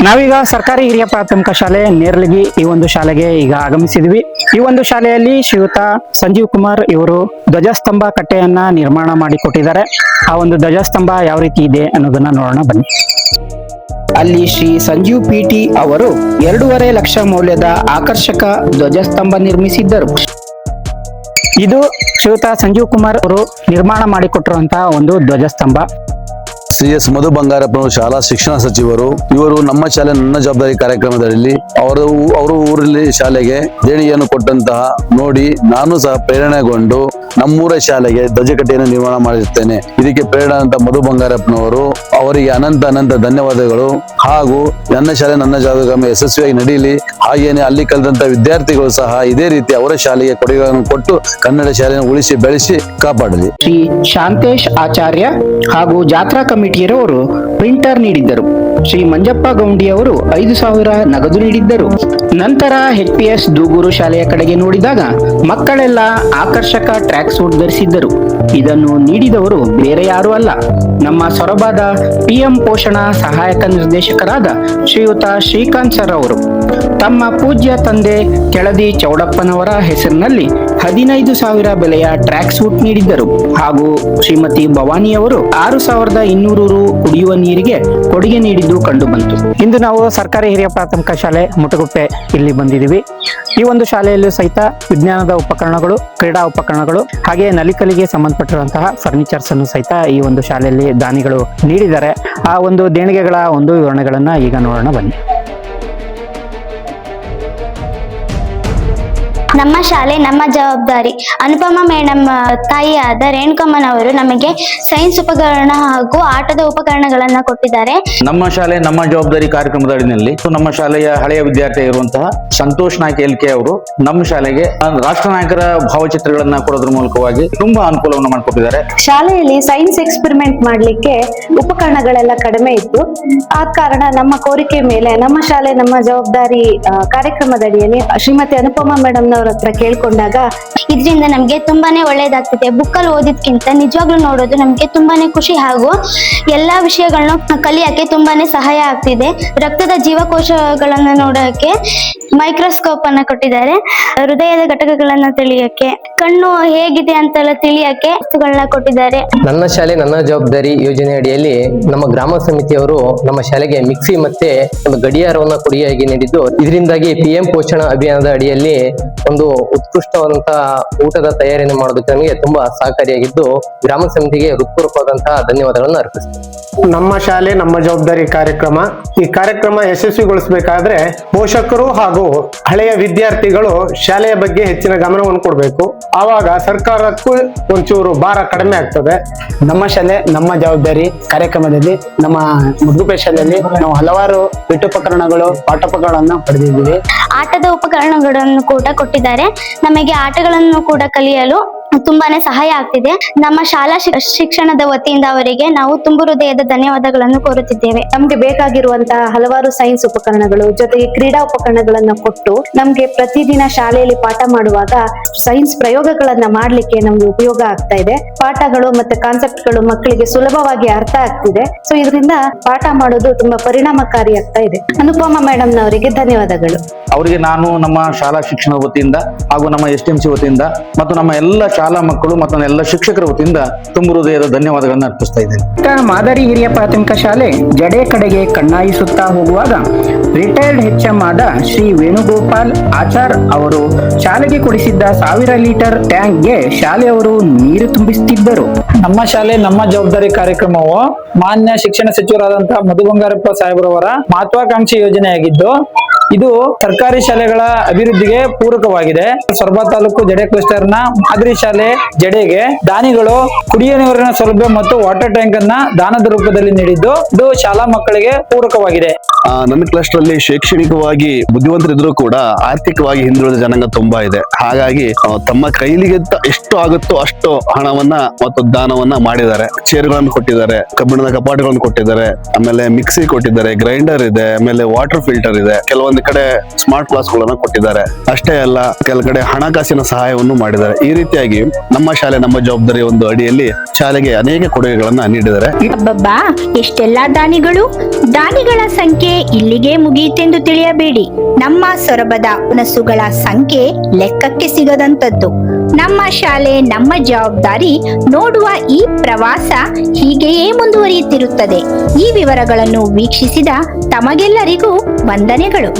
ನಾವೀಗ ಸರ್ಕಾರಿ ಹಿರಿಯ ಪ್ರಾಥಮಿಕ ಶಾಲೆ ನೇರ್ಲಗಿ ಈ ಒಂದು ಶಾಲೆಗೆ ಈಗ ಆಗಮಿಸಿದ್ವಿ. ಈ ಒಂದು ಶಾಲೆಯಲ್ಲಿ ಶ್ರೀಯುತ ಸಂಜೀವ್ ಕುಮಾರ್ ಇವರು ಧ್ವಜಸ್ತಂಭ ಕಟ್ಟೆಯನ್ನ ನಿರ್ಮಾಣ ಮಾಡಿಕೊಟ್ಟಿದ್ದಾರೆ. ಆ ಒಂದು ಧ್ವಜಸ್ತಂಭ ಯಾವ ರೀತಿ ಇದೆ ಅನ್ನೋದನ್ನ ನೋಡೋಣ ಬನ್ನಿ. ಅಲ್ಲಿ ಶ್ರೀ ಸಂಜೀವ್ PT ಅವರು 2.5 ಲಕ್ಷ ಮೌಲ್ಯದ ಆಕರ್ಷಕ ಧ್ವಜಸ್ತಂಭ ನಿರ್ಮಿಸಿದ್ದರು. ಇದು ಶ್ರೀಯುತ ಸಂಜೀವ್ ಕುಮಾರ್ ಅವರು ನಿರ್ಮಾಣ ಮಾಡಿಕೊಟ್ಟಿರುವಂತಹ ಒಂದು ಧ್ವಜಸ್ತಂಭ. CS ಮಧು ಬಂಗಾರಪ್ಪನವರು ಶಾಲಾ ಶಿಕ್ಷಣ ಸಚಿವರು. ಇವರು ನಮ್ಮ ಶಾಲೆ ನನ್ನ ಜವಾಬ್ದಾರಿ ಕಾರ್ಯಕ್ರಮದಲ್ಲಿ ಅವರು ಊರಲ್ಲಿ ಶಾಲೆಗೆ ದೇಣಿಗೆಯನ್ನು ಕೊಟ್ಟಂತಹ ನೋಡಿ ನಾನು ಸಹ ಪ್ರೇರಣೆಗೊಂಡು ನಮ್ಮೂರ ಶಾಲೆಗೆ ಧ್ವಜಕಟ್ಟೆಯನ್ನು ನಿರ್ಮಾಣ ಮಾಡಿರುತ್ತೇನೆ. ಇದಕ್ಕೆ ಪ್ರೇರಣೆ ಅಂತ ಮಧು ಬಂಗಾರಪ್ಪನವರು ಅವರಿಗೆ ಅನಂತ ಧನ್ಯವಾದಗಳು. ಹಾಗೂ ನನ್ನ ಶಾಲೆ ನನ್ನ ಜವಾಬ್ದಾರಿ ಯಶಸ್ವಿಯಾಗಿ ನಡೀಲಿ. ಹಾಗೇನೆ ಅಲ್ಲಿ ಕಲಿದಂತ ವಿದ್ಯಾರ್ಥಿಗಳು ಸಹ ಇದೇ ರೀತಿ ಅವರ ಶಾಲೆಗೆ ಕೊಡುಗೆಗಳನ್ನು ಕೊಟ್ಟು ಕನ್ನಡ ಶಾಲೆಯನ್ನು ಉಳಿಸಿ ಬೆಳೆಸಿ ಕಾಪಾಡಲಿ. ಶ್ರೀ ಶಾಂತೇಶ್ ಆಚಾರ್ಯ ಹಾಗೂ ಜಾತ್ರಾ ಕಮಿಟಿಯರವರು ಪ್ರಿಂಟರ್ ನೀಡಿದ್ದರು. ಶ್ರೀ ಮಂಜಪ್ಪ ಗೌಂಡಿ ಅವರು 5,000 ನಗದು ನೀಡಿದ್ದರು. ನಂತರ HPS ದೂಗೂರು ಶಾಲೆಯ ಕಡೆಗೆ ನೋಡಿದಾಗ ಮಕ್ಕಳೆಲ್ಲ ಆಕರ್ಷಕ ಟ್ರ್ಯಾಕ್ ಸೂಟ್ ಧರಿಸಿದ್ದರು. ಇದನ್ನು ನೀಡಿದವರು ಬೇರೆ ಯಾರೂ ಅಲ್ಲ, ನಮ್ಮ ಸೊರಬಾದ PM ಪೋಷಣಾ ಸಹಾಯಕ ನಿರ್ದೇಶಕರಾದ ಶ್ರೀಯುತ ಶ್ರೀಕಾಂತ್ ಸರ್ ಅವರು. ತಮ್ಮ ಪೂಜ್ಯ ತಂದೆ ಕೆಳದಿ ಚೌಡಪ್ಪನವರ ಹೆಸರಿನಲ್ಲಿ 15,000 ಬೆಲೆಯ ಟ್ರ್ಯಾಕ್ ಸೂಟ್ ನೀಡಿದ್ದರು ಹಾಗೂ ಶ್ರೀಮತಿ ಭವಾನಿಯವರು 6,200 ರು ಕುಡಿಯುವ ನೀರಿಗೆ ಕೊಡುಗೆ ನೀಡಿದ್ದು ಕಂಡುಬಂತು. ಇಂದು ನಾವು ಸರ್ಕಾರಿ ಹಿರಿಯ ಪ್ರಾಥಮಿಕ ಶಾಲೆ ಮುಟಗುಪ್ಪೆ ಇಲ್ಲಿ ಬಂದಿದ್ದೀವಿ. ಈ ಒಂದು ಶಾಲೆಯಲ್ಲೂ ಸಹಿತ ವಿಜ್ಞಾನದ ಉಪಕರಣಗಳು, ಕ್ರೀಡಾ ಉಪಕರಣಗಳು ಹಾಗೆ ನಲಿಕಲಿಗೆ ಸಂಬಂಧಪಟ್ಟಿರುವಂತಹ ಫರ್ನಿಚರ್ಸ್ ಅನ್ನು ಸಹಿತ ಈ ಒಂದು ಶಾಲೆಯಲ್ಲಿ ದಾನಿಗಳು ನೀಡಿದ್ದಾರೆ. ಆ ಒಂದು ದೇಣಿಗೆಗಳ ಒಂದು ವಿವರಣೆಗಳನ್ನ ಈಗ ನೋಡೋಣ ಬನ್ನಿ. ನಮ್ಮ ಶಾಲೆ ನಮ್ಮ ಜವಾಬ್ದಾರಿ. ಅನುಪಮ ಮೇಡಮ್ ತಾಯಿಯಾದ ರೇಣುಕಮ್ಮನವರು ನಮಗೆ ಸೈನ್ಸ್ ಉಪಕರಣ ಹಾಗೂ ಆಟದ ಉಪಕರಣಗಳನ್ನ ಕೊಟ್ಟಿದ್ದಾರೆ. ನಮ್ಮ ಶಾಲೆ ನಮ್ಮ ಜವಾಬ್ದಾರಿ ಕಾರ್ಯಕ್ರಮದ ಅಡಿನಲ್ಲಿ ನಮ್ಮ ಶಾಲೆಯ ಹಳೆಯ ವಿದ್ಯಾರ್ಥಿ ಇರುವಂತಹ ಸಂತೋಷ್ ನಾಯ್ಕ ಎಲ್ಕೆ ಅವರು ನಮ್ಮ ಶಾಲೆಗೆ ರಾಷ್ಟ್ರ ನಾಯಕರ ಭಾವಚಿತ್ರಗಳನ್ನ ಕೊಡೋದ್ರ ಮೂಲಕವಾಗಿ ತುಂಬಾ ಅನುಕೂಲವನ್ನು ಮಾಡಿಕೊಟ್ಟಿದ್ದಾರೆ. ಶಾಲೆಯಲ್ಲಿ ಸೈನ್ಸ್ ಎಕ್ಸ್ಪೆರಿಮೆಂಟ್ ಮಾಡ್ಲಿಕ್ಕೆ ಉಪಕರಣಗಳೆಲ್ಲ ಕಡಿಮೆ ಇತ್ತು. ಆದ ಕಾರಣ ನಮ್ಮ ಕೋರಿಕೆ ಮೇಲೆ ನಮ್ಮ ಶಾಲೆ ನಮ್ಮ ಜವಾಬ್ದಾರಿ ಕಾರ್ಯಕ್ರಮದ ಅಡಿಯಲ್ಲಿ ಶ್ರೀಮತಿ ಅನುಪಮ ಮೇಡಮ್ ನವರ ಹತ್ರ ಕೇಳ್ಕೊಂಡಾಗ ಇದರಿಂದ ನಮ್ಗೆ ತುಂಬಾನೇ ಒಳ್ಳೇದಾಗ್ತಿದೆ. ಬುಕ್ಕಲ್ಲಿ ಓದಿದ್ಕಿಂತ ನಿಜವಾಗ್ಲೂ ನೋಡೋದು ನಮ್ಗೆ ತುಂಬಾನೇ ಖುಷಿ ಹಾಗೂ ಎಲ್ಲಾ ವಿಷಯಗಳನ್ನ ಕಲಿಯಕ್ಕೆ ತುಂಬಾನೇ ಸಹಾಯ ಆಗ್ತಿದೆ. ರಕ್ತದ ಜೀವಕೋಶಗಳನ್ನ ನೋಡೋಕೆ ಮೈಕ್ರೋಸ್ಕೋಪ್ ಅನ್ನ ಕೊಟ್ಟಿದ್ದಾರೆ. ಹೃದಯದ ಘಟಕಗಳನ್ನ ತಿಳಿಯಕ್ಕೆ, ಕಣ್ಣು ಹೇಗಿದೆ ಅಂತೆಲ್ಲ ತಿಳಿಯಕ್ಕೆ ವಸ್ತುಗಳನ್ನ ಕೊಟ್ಟಿದ್ದಾರೆ. ನನ್ನ ಶಾಲೆ ನನ್ನ ಜವಾಬ್ದಾರಿ ಯೋಜನೆ ಅಡಿಯಲ್ಲಿ ನಮ್ಮ ಗ್ರಾಮ ಸಮಿತಿಯವರು ನಮ್ಮ ಶಾಲೆಗೆ ಮಿಕ್ಸಿ ಮತ್ತೆ ಒಂದು ಗಡಿಯಾರವನ್ನ ಕೊಡುಗೆಯಾಗಿ ನೀಡಿದ್ದು, ಇದರಿಂದಾಗಿ PM ಪೋಷಣ ಅಭಿಯಾನದ ಅಡಿಯಲ್ಲಿ ಒಂದು ಉತ್ಕೃಷ್ಟವಾದಂತಹ ಊಟದ ತಯಾರಿಯನ್ನು ಮಾಡೋದಕ್ಕೆ ನಮಗೆ ತುಂಬಾ ಸಹಕಾರಿಯಾಗಿದ್ದು, ಗ್ರಾಮ ಸಮಿತಿಗೆ ಹೃತ್ಪೂರ್ವಕವಾದಂತಹ ಧನ್ಯವಾದಗಳನ್ನು ಅರ್ಪಿಸ್ತೇನೆ. ನಮ್ಮ ಶಾಲೆ ನಮ್ಮ ಜವಾಬ್ದಾರಿ ಕಾರ್ಯಕ್ರಮ, ಈ ಕಾರ್ಯಕ್ರಮ ಯಶಸ್ವಿಗೊಳಿಸಬೇಕಾದ್ರೆ ಪೋಷಕರು ಹಾಗೂ ಹಳೆಯ ವಿದ್ಯಾರ್ಥಿಗಳು ಶಾಲೆಯ ಬಗ್ಗೆ ಹೆಚ್ಚಿನ ಗಮನವನ್ನು ಕೊಡಬೇಕು. ಆವಾಗ ಸರ್ಕಾರಕ್ಕೂ ಒಂಚೂರು ಭಾರ ಕಡಿಮೆ ಆಗ್ತದೆ. ನಮ್ಮ ಶಾಲೆ ನಮ್ಮ ಜವಾಬ್ದಾರಿ ಕಾರ್ಯಕ್ರಮದಲ್ಲಿ ನಮ್ಮ ಮುಡುಗುಪ್ಪೆ ಶಾಲೆಯಲ್ಲಿ ನಾವು ಹಲವಾರು ಪೀಠೋಪಕರಣಗಳು, ಪಾಠೋಪಕರಣಗಳನ್ನು ಪಡೆದಿದ್ದೀವಿ. ಆಟದ ಉಪಕರಣಗಳನ್ನು ಕೂಡ ಕೊಟ್ಟಿದ್ದಾರೆ. ನಮಗೆ ಆಟಗಳನ್ನು ಕೂಡ ಕಲಿಯಲು ತುಂಬಾನೇ ಸಹಾಯ ಆಗ್ತಿದೆ. ನಮ್ಮ ಶಾಲಾ ಶಿಕ್ಷಣದ ವತಿಯಿಂದ ಅವರಿಗೆ ನಾವು ತುಂಬು ಹೃದಯದ ಧನ್ಯವಾದಗಳನ್ನು ಕೋರುತ್ತಿದ್ದೇವೆ. ನಮ್ಗೆ ಬೇಕಾಗಿರುವಂತಹ ಹಲವಾರು ಸೈನ್ಸ್ ಉಪಕರಣಗಳು ಜೊತೆಗೆ ಕ್ರೀಡಾ ಉಪಕರಣಗಳನ್ನ ಕೊಟ್ಟು ನಮ್ಗೆ ಪ್ರತಿದಿನ ಶಾಲೆಯಲ್ಲಿ ಪಾಠ ಮಾಡುವಾಗ ಸೈನ್ಸ್ ಪ್ರಯೋಗಗಳನ್ನ ಮಾಡ್ಲಿಕ್ಕೆ ನಮ್ಗೆ ಉಪಯೋಗ ಆಗ್ತಾ ಇದೆ. ಪಾಠಗಳು ಮತ್ತೆ ಕಾನ್ಸೆಪ್ಟ್ಗಳು ಮಕ್ಕಳಿಗೆ ಸುಲಭವಾಗಿ ಅರ್ಥ ಆಗ್ತಿದೆ. ಸೊ ಇದರಿಂದ ಪಾಠ ಮಾಡೋದು ತುಂಬಾ ಪರಿಣಾಮಕಾರಿ ಆಗ್ತಾ ಇದೆ. ಅನುಪಮ ಮೇಡಮ್ ನವರಿಗೆ ಧನ್ಯವಾದಗಳು. ಅವರಿಗೆ ನಾನು ನಮ್ಮ ಶಾಲಾ ಶಿಕ್ಷಣ ವತಿಯಿಂದ ಹಾಗೂ ನಮ್ಮ STMC ವತಿಯಿಂದ ಮತ್ತು ನಮ್ಮ ಎಲ್ಲ ಶಾಲಾ ಮಕ್ಕಳು ಮತ್ತು ನನ್ನ ಎಲ್ಲ ಶಿಕ್ಷಕರ ವತಿಯಿಂದ ತುಂಬು ಹೃದಯದ ಧನ್ಯವಾದಗಳನ್ನು ಅರ್ಪಿಸ್ತಾ ಇದ್ದೇನೆ. ಮಾದರಿ ಹಿರಿಯ ಪ್ರಾಥಮಿಕ ಶಾಲೆ ಜಡೆ ಕಡೆಗೆ ಕಣ್ಣಾಯಿಸುತ್ತಾ ಹೋಗುವಾಗ ರಿಟೈರ್ಡ್ HM ಆದ ಶ್ರೀ ವೇಣುಗೋಪಾಲ್ ಆಚಾರ್ ಅವರು ಶಾಲೆಗೆ ಕೊಡಿಸಿದ್ದ 1000 ಲೀಟರ್ ಟ್ಯಾಂಕ್ಗೆ ಶಾಲೆಯವರು ನೀರು ತುಂಬಿಸುತ್ತಿದ್ದರು. ನಮ್ಮ ಶಾಲೆ ನಮ್ಮ ಜವಾಬ್ದಾರಿ ಕಾರ್ಯಕ್ರಮವು ಮಾನ್ಯ ಶಿಕ್ಷಣ ಸಚಿವರಾದಂತಹ ಮಧು ಬಂಗಾರಪ್ಪ ಸಾಹೇಬ್ರವರ ಮಹತ್ವಾಕಾಂಕ್ಷಿ ಯೋಜನೆಯಾಗಿದ್ದು, ಇದು ಸರ್ಕಾರಿ ಶಾಲೆಗಳ ಅಭಿವೃದ್ಧಿಗೆ ಪೂರಕವಾಗಿದೆ. ಸೊರಬ ತಾಲೂಕು ಜಡೆ ಕ್ಲಸ್ಟರ್ ನ ಮಾದರಿ ಶಾಲೆ ಜಡೆಗೆ ದಾನಿಗಳು ಕುಡಿಯುವ ನೀರಿನ ಸೌಲಭ್ಯ ಮತ್ತು ವಾಟರ್ ಟ್ಯಾಂಕ್ ಅನ್ನ ದಾನದ ರೂಪದಲ್ಲಿ ನೀಡಿದ್ದು, ಇದು ಶಾಲಾ ಮಕ್ಕಳಿಗೆ ಪೂರಕವಾಗಿದೆ. ನನ್ನ ಕ್ಲಸ್ಟರ್ ಅಲ್ಲಿ ಶೈಕ್ಷಣಿಕವಾಗಿ ಬುದ್ಧಿವಂತರಿದ್ರು ಕೂಡ ಆರ್ಥಿಕವಾಗಿ ಹಿಂದುಳಿದ ಜನಾಂಗ ತುಂಬಾ ಇದೆ. ಹಾಗಾಗಿ ತಮ್ಮ ಕೈಲಿಗೆ ಎಷ್ಟು ಆಗುತ್ತೋ ಅಷ್ಟು ಹಣವನ್ನ ಮತ್ತು ದಾನವನ್ನ ಮಾಡಿದ್ದಾರೆ. ಚೇರ್ಗಳನ್ನು ಕೊಟ್ಟಿದ್ದಾರೆ, ಕಬ್ಬಿಣದ ಕಪಾಟಿಗಳನ್ನು ಕೊಟ್ಟಿದ್ದಾರೆ, ಆಮೇಲೆ ಮಿಕ್ಸಿ ಕೊಟ್ಟಿದ್ದಾರೆ, ಗ್ರೈಂಡರ್ ಇದೆ, ಆಮೇಲೆ ವಾಟರ್ ಫಿಲ್ಟರ್ ಇದೆ, ಕೆಲವೊಂದು ಕಡೆ ಸ್ಮಾರ್ಟ್ ಕ್ಲಾಸ್ ಗಳನ್ನ ಕೊಟ್ಟಿದ್ದಾರೆ. ಅಷ್ಟೇ ಅಲ್ಲ, ಕೆಲ ಕಡೆ ಹಣಕಾಸಿನ ಸಹಾಯವನ್ನು ಮಾಡಿದ್ದಾರೆ. ಈ ರೀತಿಯಾಗಿ ನಮ್ಮ ಶಾಲೆ ನಮ್ಮ ಜವಾಬ್ದಾರಿ ಒಂದು ಅಡಿಯಲ್ಲಿ ಶಾಲೆಗೆ ಅನೇಕ ಕೊಡುಗೆಗಳನ್ನ ನೀಡಿದ್ದಾರೆ. ಅಬ್ಬಬ್ಬಾ, ಎಷ್ಟೆಲ್ಲಾ ದಾನಿಗಳು! ದಾನಿಗಳ ಸಂಖ್ಯೆ ಇಲ್ಲಿಗೆ ಮುಗಿಯಿತೆಂದು ತಿಳಿಯಬೇಡಿ. ನಮ್ಮ ಸೊರಬದ ಹುನಸುಗಳ ಸಂಖ್ಯೆ ಲೆಕ್ಕಕ್ಕೆ ಸಿಗದಂತದ್ದು. ನಮ್ಮ ಶಾಲೆ ನಮ್ಮ ಜವಾಬ್ದಾರಿ ನೋಡುವ ಈ ಪ್ರವಾಸ ಹೀಗೆಯೇ ಮುಂದುವರಿಯುತ್ತಿರುತ್ತದೆ. ಈ ವಿವರಗಳನ್ನು ವೀಕ್ಷಿಸಿದ ತಮಗೆಲ್ಲರಿಗೂ ವಂದನೆಗಳು.